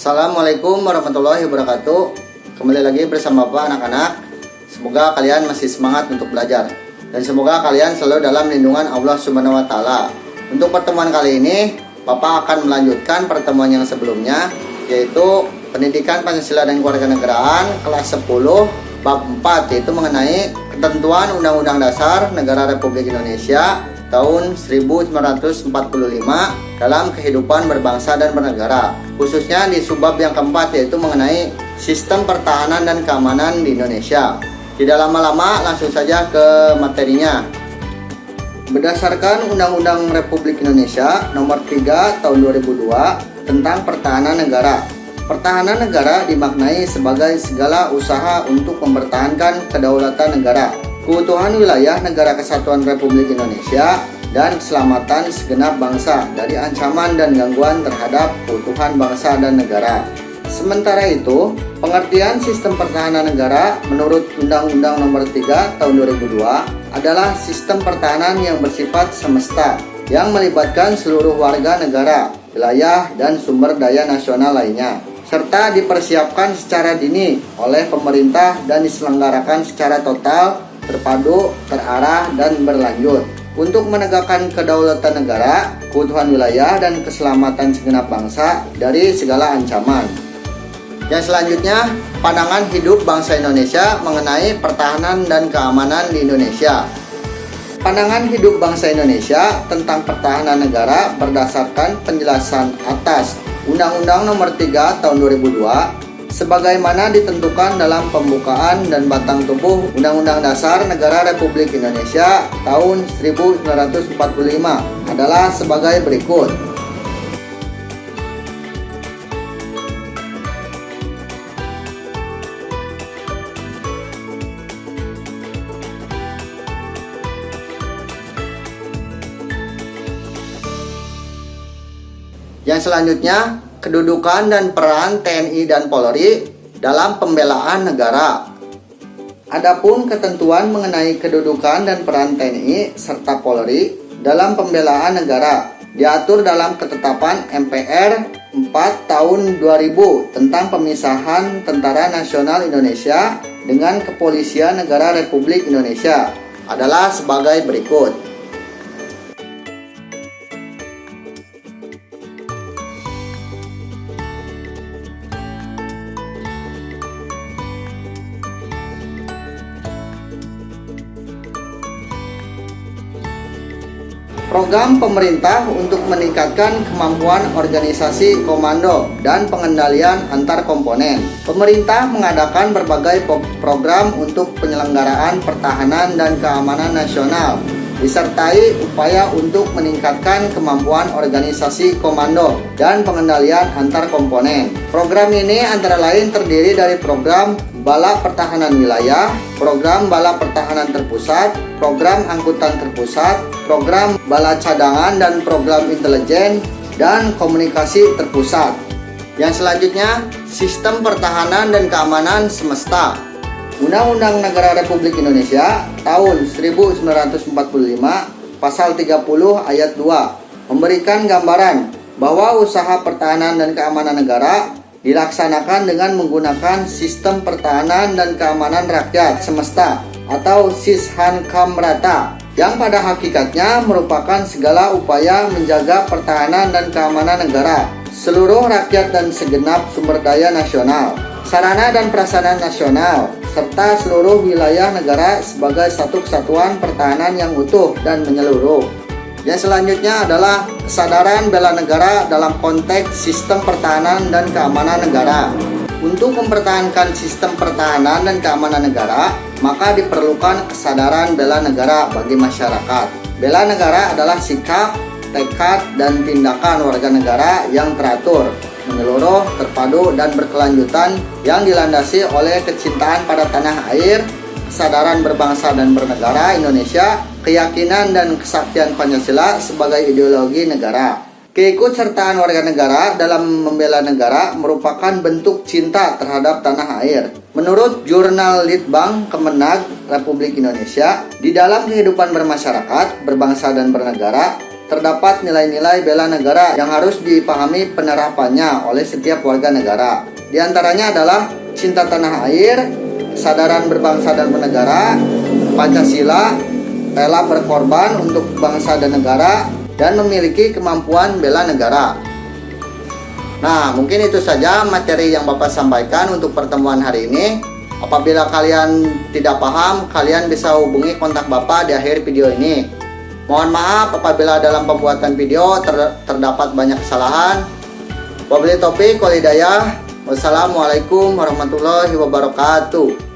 Assalamualaikum warahmatullahi wabarakatuh. Kembali lagi bersama Bapak anak-anak. Semoga kalian masih semangat untuk belajar dan semoga kalian selalu dalam lindungan Allah Subhanahu wa taala. Untuk pertemuan kali ini, Bapak akan melanjutkan pertemuan yang sebelumnya, yaitu Pendidikan Pancasila dan Kewarganegaraan kelas 10 bab 4, yaitu mengenai ketentuan Undang-Undang Dasar Negara Republik Indonesia tahun 1945 dalam kehidupan berbangsa dan bernegara, khususnya di subbab yang keempat, yaitu mengenai sistem pertahanan dan keamanan di Indonesia. Tidak lama-lama, langsung saja ke materinya. Berdasarkan Undang-Undang Republik Indonesia Nomor 3 Tahun 2002 tentang Pertahanan Negara, pertahanan negara dimaknai sebagai segala usaha untuk mempertahankan kedaulatan negara, keutuhan wilayah Negara Kesatuan Republik Indonesia, dan keselamatan segenap bangsa dari ancaman dan gangguan terhadap keutuhan bangsa dan negara. Sementara itu, pengertian sistem pertahanan negara menurut Undang-Undang Nomor 3 Tahun 2002 adalah sistem pertahanan yang bersifat semesta, yang melibatkan seluruh warga negara, wilayah, dan sumber daya nasional lainnya, serta dipersiapkan secara dini oleh pemerintah dan diselenggarakan secara total, terpadu, terarah, dan berlanjut untuk menegakkan kedaulatan negara, keutuhan wilayah, dan keselamatan segenap bangsa dari segala ancaman. Yang selanjutnya, pandangan hidup bangsa Indonesia mengenai pertahanan dan keamanan di Indonesia. Pandangan hidup bangsa Indonesia tentang pertahanan negara berdasarkan penjelasan atas Undang-Undang Nomor 3 Tahun 2002 sebagaimana ditentukan dalam pembukaan dan batang tubuh Undang-Undang Dasar Negara Republik Indonesia tahun 1945 adalah sebagai berikut. Yang selanjutnya, kedudukan dan peran TNI dan Polri dalam pembelaan negara. Adapun ketentuan mengenai kedudukan dan peran TNI serta Polri dalam pembelaan negara diatur dalam Ketetapan MPR 4 Tahun 2000 tentang pemisahan Tentara Nasional Indonesia dengan Kepolisian Negara Republik Indonesia adalah sebagai berikut. Program pemerintah untuk meningkatkan kemampuan organisasi komando dan pengendalian antar komponen. Pemerintah mengadakan berbagai program untuk penyelenggaraan pertahanan dan keamanan nasional, disertai upaya untuk meningkatkan kemampuan organisasi komando dan pengendalian antar komponen. Program ini antara lain terdiri dari program Bala Pertahanan Wilayah, program Bala Pertahanan Terpusat, program Angkutan Terpusat, program Bala Cadangan, dan program Intelijen dan Komunikasi Terpusat. Yang selanjutnya, Sistem Pertahanan dan Keamanan Semesta. Undang-Undang Negara Republik Indonesia tahun 1945 pasal 30 ayat 2 memberikan gambaran bahwa usaha pertahanan dan keamanan negara dilaksanakan dengan menggunakan sistem pertahanan dan keamanan rakyat semesta atau Sishankamrata, yang pada hakikatnya merupakan segala upaya menjaga pertahanan dan keamanan negara, seluruh rakyat dan segenap sumber daya nasional, sarana dan prasarana nasional, serta seluruh wilayah negara sebagai satu kesatuan pertahanan yang utuh dan menyeluruh. Yang selanjutnya adalah kesadaran bela negara dalam konteks sistem pertahanan dan keamanan negara. Untuk mempertahankan sistem pertahanan dan keamanan negara, maka diperlukan kesadaran bela negara bagi masyarakat. Bela negara adalah sikap, tekad, dan tindakan warga negara yang teratur, menyeluruh, terpadu, dan berkelanjutan yang dilandasi oleh kecintaan pada tanah air, kesadaran berbangsa dan bernegara Indonesia, keyakinan dan kesaktian Pancasila sebagai ideologi negara. Keikutsertaan warga negara dalam membela negara merupakan bentuk cinta terhadap tanah air. Menurut Jurnal Litbang Kemenag Republik Indonesia, di dalam kehidupan bermasyarakat, berbangsa dan bernegara, terdapat nilai-nilai bela negara yang harus dipahami penerapannya oleh setiap warga negara. Di antaranya adalah cinta tanah air, kesadaran berbangsa dan bernegara, Pancasila, rela berkorban untuk bangsa dan negara, dan memiliki kemampuan bela negara. Nah, mungkin itu saja materi yang Bapak sampaikan untuk pertemuan hari ini. Apabila kalian tidak paham, kalian bisa hubungi kontak Bapak di akhir video ini. Mohon maaf apabila dalam pembuatan video terdapat banyak kesalahan. Wabillahi taufiq wal hidayah. Wassalamualaikum warahmatullahi wabarakatuh.